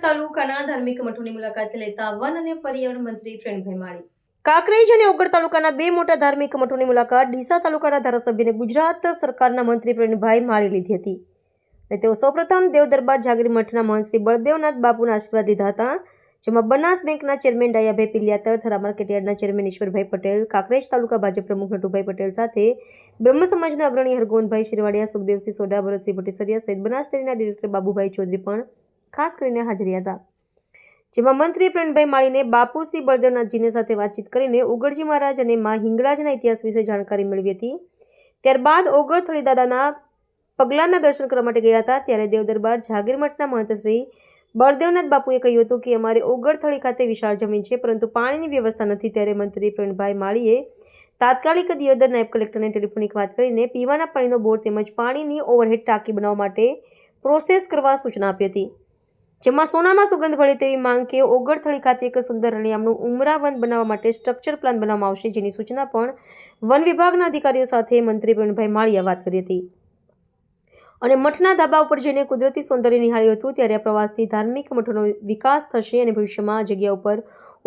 તાલુકાના ધાર્મિક મઠોની મુલાકાત લેતા વન અને પર્યાવરણ મંત્રી ફ્રેન્ડભાઈ માળી. કાંકરેજ અને ઓગળ તાલુકાના બે મોટા ધાર્મિક મઠોની મુલાકાત ડીસા તાલુકાના ધારાસભ્યને ગુજરાત સરકારના મંત્રી ફ્રેન્ડભાઈ માળી લીધી હતી અને તેઓ સૌપ્રથમ દેવ દરબાર જાગીર મઠના મહંત શ્રી બળદેવનાથ બાપુના આશીર્વાદ લીધા હતા, જેમાં બનાસ બેંકના ચેરમેન ડાયાભાઈ પિલિયાતર, થરા માર્કેટયાર્ડના ચેરમેન ઈશ્વરભાઈ પટેલ, કાંકરેજ તાલુકા ભાજપ પ્રમુખ નટુભાઈ પટેલ સાથે બ્રહ્મ સમાજના અગ્રણી હરગોવનભાઈ શિરવાડિયા, સુખદેવસિંહ સોઢા, ભરતસિંહ ભટ્ટીસરિયા સહિત બનાસ ડેરીના ડિરેક્ટર બાબુભાઈ ચૌધરી પણ ખાસ કરીને હાજર હતા, જેમાં મંત્રી ફ્રેન્ડભાઈ માળીને બાપુ શ્રી બળદેવનાથજીને સાથે વાતચીત કરીને ઉગડજી મહારાજ અને મા હિંગળાજના ઇતિહાસ વિશે જાણકારી મેળવી હતી. ત્યારબાદ ઓગળ થળી દાદાના પગલાના દર્શન કરવા માટે ગયા હતા. ત્યારે દેવદરબાર જાગીર મઠના મહંત શ્રી બળદેવનાથ બાપુએ કહ્યું હતું કે અમારે ઓગળ થળી ખાતે વિશાળ જમીન છે, પરંતુ પાણીની વ્યવસ્થા નથી. ત્યારે મંત્રી ફ્રેન્ડભાઈ માળીએ તાત્કાલિક દિયોદર નાયબ કલેક્ટરને ટેલિફોનિક વાત કરીને પીવાના પાણીનો બોર તેમજ પાણીની ઓવરહેડ ટાંકી બનાવવા માટે પ્રોસેસ કરવા સૂચના આપી હતી, જેમાં સોનામાં સુગંધ ભળે તેવી માંગ કે ઓગળ થળી ખાતે એક સુંદર રળિયામણું ઉમરા વન બનાવવા માટે સ્ટ્રક્ચર પ્લાન બનાવવામાં આવશે, જેની સૂચના પણ વન વિભાગના અધિકારીઓ સાથે મંત્રી ફ્રેન્ડભાઈ માળીએ વાત કરી હતી અને મઠના ધાબા ઉપર જઈને કુદરતી સૌંદર્ય નિહાળ્યું હતું. ત્યારે આ પ્રવાસથી ધાર્મિક મઠોનો વિકાસ થશે અને ભવિષ્યમાં આ જગ્યા ઉપર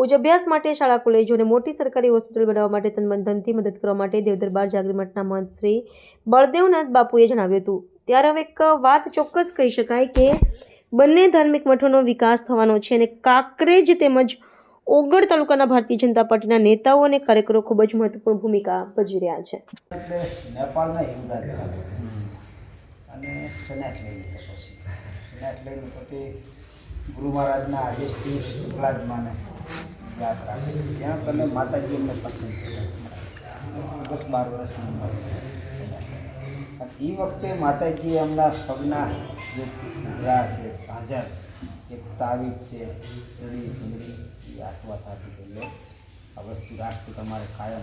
ઉચ્ચ અભ્યાસ માટે શાળા, કોલેજો અને મોટી સરકારી હોસ્પિટલ બનાવવા માટે તનબંધનથી મદદ કરવા માટે દેવદરબાર જાગીર મઠના મહંત શ્રી બળદેવનાથ બાપુએ જણાવ્યું હતું. ત્યારે હવે એક વાત ચોક્કસ કહી શકાય કે બંને ધાર્મિક મઠોનો વિકાસ થવાનો છે અને કાંકરેજ તેમજ ઓગળ તાલુકાના ભારતીય જનતા પાર્ટીના નેતાઓ અને કાર્યકરો ખૂબ જ મહત્વપૂર્ણ ભૂમિકા ભજવી રહ્યા છે. નેપાળના હિંગળાજ અને સનાટ લઈ લીધા પછી સનાટ લઈને પછી ગુરુ મહારાજના આદેશથી હિંગળાજમાંને યાદ રાખી ત્યાં કને માતાજી એમને પસંદ કર્યા 10-12 વર્ષની ઉંમર. એ વખતે માતાજીએ એમના પગના જે ઘોડા છે, સાંજર, એક તાવીજ છે, ચડી ડુંગળી એ આટવા થતી એટલે આ વસ્તુ રાખતું તમારે કાયમ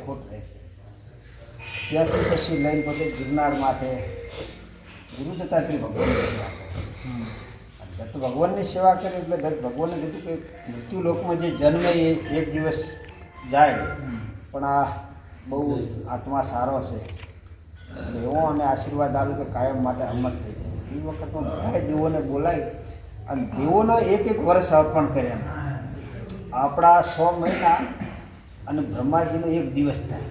ખોટ રહેશે. ત્યાંથી પછી લઈને પોતે ગિરનાર માથે ગુરુ દત્તાત્રેય ભગવાનની સેવા કરે. દત્ત ભગવાનની સેવા કરી એટલે દત્ત ભગવાને કીધું કે મૃત્યુ લોકમાં જે જન્મે એ એક દિવસ જાય, પણ આ બહુ આત્મા સારો છે એટલે એવો અને આશીર્વાદ આવ્યો કે કાયમ માટે અમર થઈ જાય. એ વખતમાં બધા દેવોને બોલાવી અને દેવોનો એક વર્ષ અર્પણ કર્યા. આપણા 100 મહિના અને બ્રહ્માજીનો એક દિવસ થાય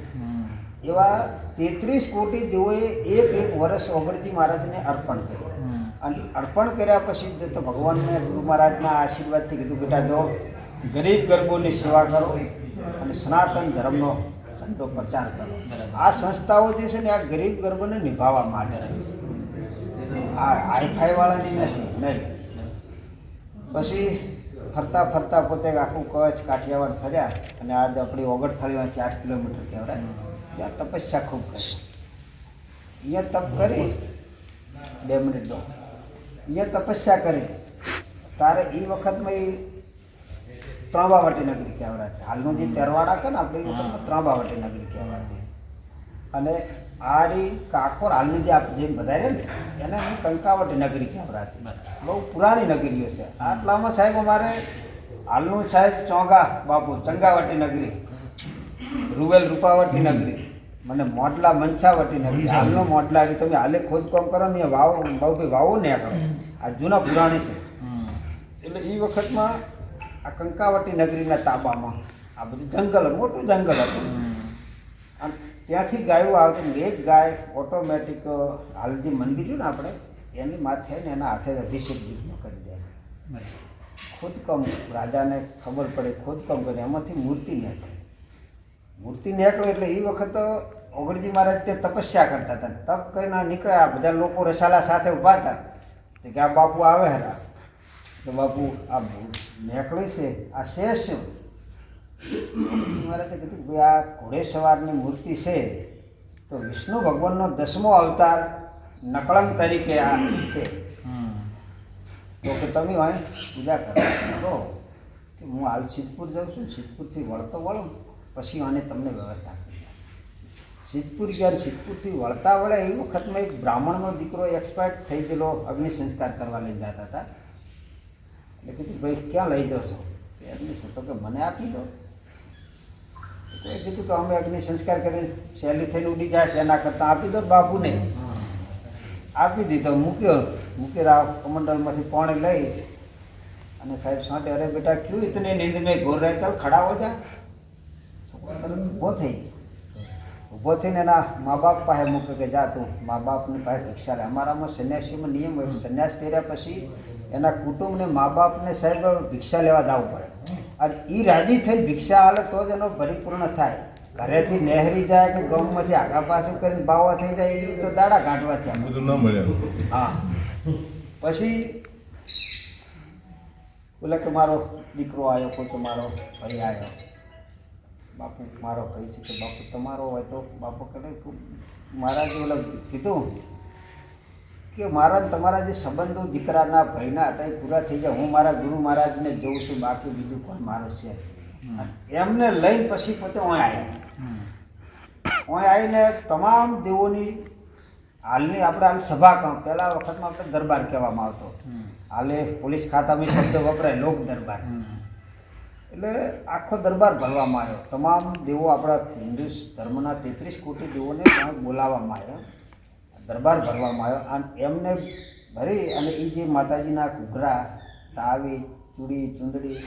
એવા 33 કોટી દેવોએ એક વર્ષ ઓગળજી મહારાજને અર્પણ કર્યું. અને અર્પણ કર્યા પછી તો ભગવાનને ગુરુ મહારાજના આશીર્વાદથી કીધું બેટા જો ગરીબ ગરબોની સેવા કરો અને સનાતન ધર્મનો ઝંડો પ્રચાર કરો. આ સંસ્થાઓ જે છે ને આ ગરીબ ગરબોને નિભાવવા માટે રહે છે, આ હાઈફાઈવાળાની નથી નહીં. પછી ફરતા ફરતા પોતે આખું કચ્છ કાઠિયાવાડ ફર્યા અને આજ આપણી ઓગળ થળીમાંથી 8 કિલોમીટર કહેવાય ત્યાં તપસ્યા ખૂબ કરી. અહીંયા તપ કરી 2 મિનિટ દો અહીંયા તપસ્યા કરી તારે એ વખતમાં એ ત્રંબાવટી નગરી કહેવાતી. હાલનું જે તેરવાડા છે ને આપણે એ વખતમાં ત્રંબાવટી નગરી કહેવાતી. અને આ રી કાકોર હાલની જે આપણે જેમ વધારે ને એને કંકાવટી નગરી કહેવાતી. બહુ પુરાણી નગરીઓ છે. આટલામાં સાહેબ અમારે હાલનું સાહેબ ચોંગા બાપુ ચંગાવટી નગરી, રૂવેલ રૂપાવટી નગરી, મને મોડલા મંછાવટી નગરી, હાલનો મોડલા તમે હાલે ખોદકામ કરો ને વાવ બહુ વાવો ને કરો આ જૂના પુરાણી છે. એટલે એ વખતમાં આ કંકાવટી નગરીના તાબામાં આ બધું જંગલ, મોટું જંગલ હતું. અને ત્યાંથી ગાયો આવતી. એક ગાય ઓટોમેટિક હાલ જે મંદિર ને આપણે એની માથે ને એના હાથે અભિષેક ગીતમાં કરી દે. ખોદકામ રાજાને ખબર પડે, ખોદકામ કરે એમાંથી મૂર્તિ નીકળે. મૂર્તિ નીકળે એટલે એ વખત ઓગળજી મહારાજ તે તપસ્યા કરતા હતા. તપ કરીને નીકળ્યા, બધા લોકો રસાલા સાથે ઊભા હતા કે આ બાપુ આવે હતા. તો બાપુ આ નીકળે છે આ શેષ શું? મહારાજે કીધું ભાઈ આ ઘોડેસવારની મૂર્તિ છે તો વિષ્ણુ ભગવાનનો 10મો અવતાર નકળંગ તરીકે આ છે. તો કે તમે અહીં પૂજા કરો કે હું હાલ સિદ્ધપુર જાઉં છું, સિદ્ધપુરથી વળતો વળું પછી આને તમને વ્યવસ્થા કરી. સિદ્ધપુર ગયા, સિદ્ધપુરથી વળતા વળે એ વખતમાં એક બ્રાહ્મણનો દીકરો એક્સપાયર્ડ થઈ ગયેલો અગ્નિ સંસ્કાર કરવા લઈ જતા હતા. એટલે કીધું ભાઈ ક્યાં લઈ જશો? અગ્નિ તો કે મને આપી દો. તો એ કીધું કે અમે અગ્નિ સંસ્કાર કરીને સહેલી થઈને ઉડી જાય છે એના કરતાં આપી દો બાપુને. આપી દીધો, મૂક્યો. મૂકી કમંડળમાંથી પાણી લઈ અને સાહેબ સાંટે, અરે બેટા ક્यों इतने नींद में घोर रहे, चल खड़ा हो जा. છોકરો તરત ઊભો થઈ ગયો. ઊભો થઈને એના મા બાપ પાસે મૂકે કે જા તું મા બાપની પાસે ભિક્ષા લે. અમારામાં સંન્યાસીઓમાં નિયમ હોય, સંન્યાસ પહેર્યા પછી એના કુટુંબને મા બાપને સાહેબ ભિક્ષા લેવા જવું પડે, અને એ રાજી થઈને ભિક્ષા હાલે તો જ એનો પરિપૂર્ણ થાય. ઘરેથી નહેરી જાય કે ગામમાંથી આગા પાછું કરીને બાવા થઈ જાય એ તો દાડા કાઢવા થયા. હા, પછી બોલે કે મારો દીકરો આવ્યો, કોઈ તો મારો ભાઈ આવ્યો. બાપુ મારો ભાઈ છે. કે બાપુ તમારો હોય તો બાપુ કહે મહારાજે ઓલા કીધું કે મારા તમારા જે સંબંધો દીકરાના ભાઈના હતા એ પૂરા થઈ ગયા. હું મારા ગુરુ મહારાજને જોઉં છું, બાકી બીજું કોઈ મારો છે. એમને લઈને પછી પોતે ઓય આવ્યા. ઓય આવીને તમામ દેવોની હાલની આપણે હાલ સભા કામ પહેલા વખતમાં આપણે દરબાર કહેવામાં આવતો, હાલે પોલીસ ખાતામાં શબ્દ વપરાય લોક દરબાર. એટલે આખો દરબાર ભરવામાં આવ્યો. તમામ દેવો આપણા હિન્દુ ધર્મના 33 કોટી દેવોને બોલાવવામાં આવ્યા, દરબાર ભરવામાં આવ્યો. અને એમને ભરી અને એ જે માતાજીના ઘૂઘરા, તાવી, ચૂડી, ચૂંદડી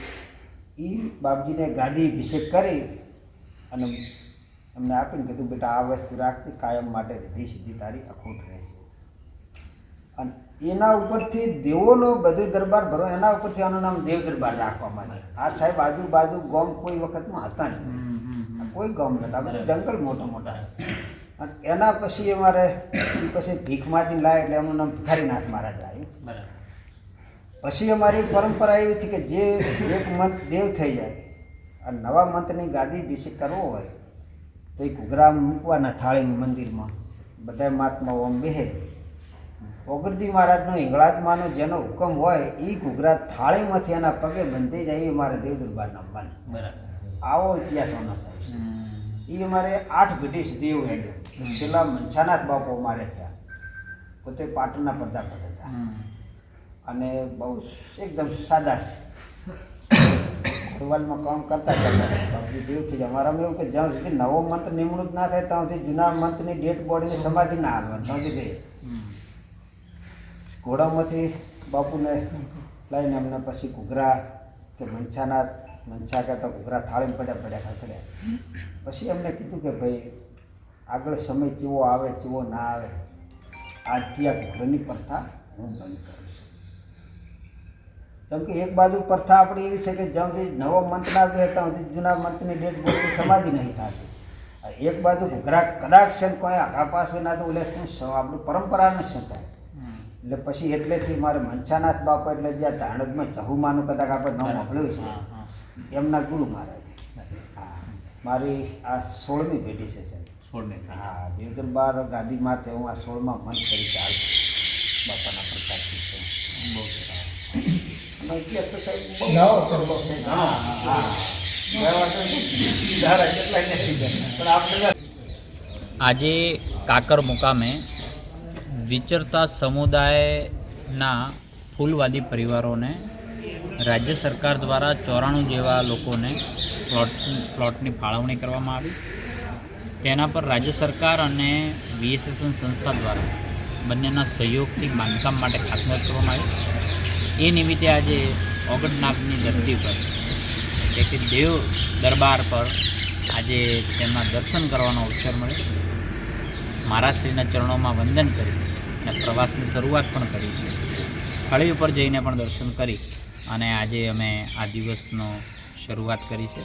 એ બાપજીને ગાદી અભિષેક કરી અને એમને આપીને કીધું બેટા આ વસ્તુ રાખતી કાયમ માટે રીધી સીધી તારી અખૂટ રહેશે. અને એના ઉપરથી દેવોનો બધું દરબાર ભરો, એના ઉપરથી આનું નામ દેવ દરબાર રાખવામાં આવે. આ સાહેબ આજુબાજુ ગામ કોઈ વખતમાં હતા નહીં, કોઈ ગામ નહોતા, બધા જંગલ મોટા મોટા. અને એના પછી અમારે પછી ભીખ માગીને લાય એટલે એમનું નામ ભિખારીનાથ મહારાજ આવ્યું. પછી અમારી પરંપરા એવી હતી કે જે એક મંત્ર દેવ થઈ જાય અને નવા મંત્રની ગાદી અભિષેક કરવો હોય તો એ ઘૂઘરા મૂકવાના થાળી મંદિરમાં, બધા મહાત્માઓ આમ બેહે. ઓગણજી મહારાજનો હિંગળાજમાંનો જેનો હુકમ હોય એ ઘૂઘરા થાળીમાંથી એના પગે બંધાઈ જાય એ અમારે દેવ દરબારના અંબાની. આવો ઇતિહાસ આનો સાહેબ છે. એ અમારે 8 પેઢી સુધી એવું હેડ્યું. છેલ્લા મનસાનાથ બાપુ અમારે થયા, પોતે પાટણના પ્રજાપત હતા અને બહુ એકદમ સાદા અહેવાલમાં કામ કરતા બાપજી દેવ થઈ જાય. અમારામાં એવું કે જ્યાં સુધી નવો મંત્ર નિમણૂક ના થાય ત્યાં સુધી જૂના મંત્રની ડેડ બોડીની સમાધિ ના હાલવાની, ત્યાં સુધી ઘોડામાંથી બાપુને લઈને એમને પછી ઘૂઘરા કે મનસા કહેતા ઘૂઘરા થાળીમાં પડ્યા ખડખડ્યા. પછી એમને કીધું કે ભાઈ આગળ સમય કેવો આવે કેવો ના આવે, આજથી આ ઘૂઘરાની પ્રથા હું બંધ કરું છું. કેમ કે એક બાજુ પ્રથા આપણી એવી છે કે જ્યાં સુધી નવો મંત્ર ના બે ત્યાં સુધી જૂના મંત્રની ડેડ બોડીની સમાધિ નહીં થતી. એક બાજુ ઘૂઘરા કદાચ છે કોઈ આઘા પાસ હોય ના તો ઓલે શું આપણું પરંપરા ન શું થાય. એટલે પછી એટલેથી મારે મનસાનાથ બાપા એટલે જ્યાં ધાણદમાં જહુમાનું કદાચ આપણે નામ સાંભળ્યું છે એમના ગુરુ મહારાજ. હા, મારી આ 16મી પેઢી છે સાહેબ. 16મી? હા, દેવ દરબાર ગાદી માથે હું આ 16મા મંથ તરીકે આવ્યો બાપાના પ્રસાદથી છે. બહુ સરસ ઇતિહાસ તો સાહેબ બહુ આજે કાકર મુકામે વિચરતા સમુદાયના ફૂલવાદી પરિવારોને રાજ્ય સરકાર દ્વારા 94 જેવા લોકોને પ્લોટની ફાળવણી કરવામાં આવી. તેના પર રાજ્ય સરકાર અને VSSN સંસ્થા દ્વારા બંનેના સહયોગથી બાંધકામ માટે ખાતમુહૂર્ત કરવામાં આવ્યું. એ નિમિત્તે આજે ઓગણનાગની ધરતી પર એક દેવ દરબાર પર આજે તેમના દર્શન કરવાનો અવસર મળ્યો. મહારાજશ્રીના ચરણોમાં વંદન કરી અને પ્રવાસની શરૂઆત પણ કરી છે. સ્થળી ઉપર જઈને પણ દર્શન કરી અને આજે અમે આ દિવસનો શરૂઆત કરી છે.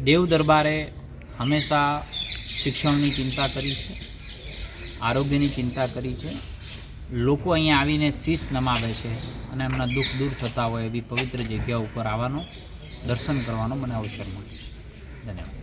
દેવ દરબારે હંમેશા શિક્ષણની ચિંતા કરી છે, આરોગ્યની ચિંતા કરી છે. લોકો અહીંયા આવીને શીશ નમાવે છે અને એમના દુઃખ દૂર થતા હોય એવી પવિત્ર જગ્યા ઉપર આવવાનો, દર્શન કરવાનો મને અવસર મળ્યો છે. ધન્યવાદ.